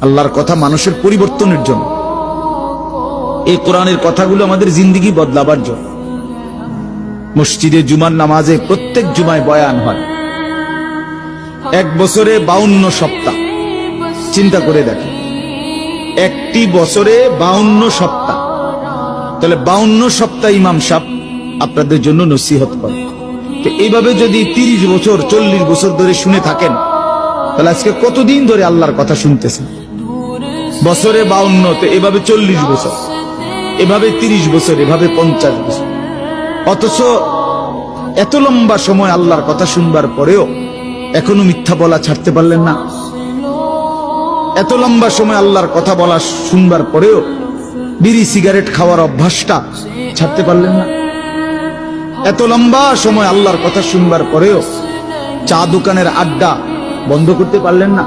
আল্লাহর কথা মানুষের পরিবর্তনের জন্য। এই কোরআনের কথাগুলো আমাদের জিন্দেগি বদলাবার জন্য। মসজিদে জুমার নামাজে প্রত্যেক জুমায় বয়ান হয়। এক বছরে 52 সপ্তাহ, চিন্তা করে দেখেন, একটি বছরে 52 সপ্তাহ। তাহলে 52 সপ্তাহ ইমাম সাহেব আপনাদের জন্য নসিহত করে। এইভাবে যদি 30 বছর 40 বছর ধরে শুনে থাকেন, তাহলে আজকে কতদিন ধরে আল্লাহর কথা শুনতেছেন? বছরে 52, তো এভাবে 40 বছর, এভাবে 30 বছর, এভাবে 50 বছর। অথচ এত লম্বা সময় আল্লাহর কথা শুনবার পরেও এখনো মিথ্যা বলা ছাড়তে পারলেন না। এত লম্বা সময় আল্লাহর কথা বলা শুনবার পরেও বিড়ি সিগারেট খাওয়ার অভ্যাসটা ছাড়তে পারলেন না। এত লম্বা সময় আল্লাহর কথা শুনবার পরেও চা দোকানের আড্ডা বন্ধ করতে পারলেন না।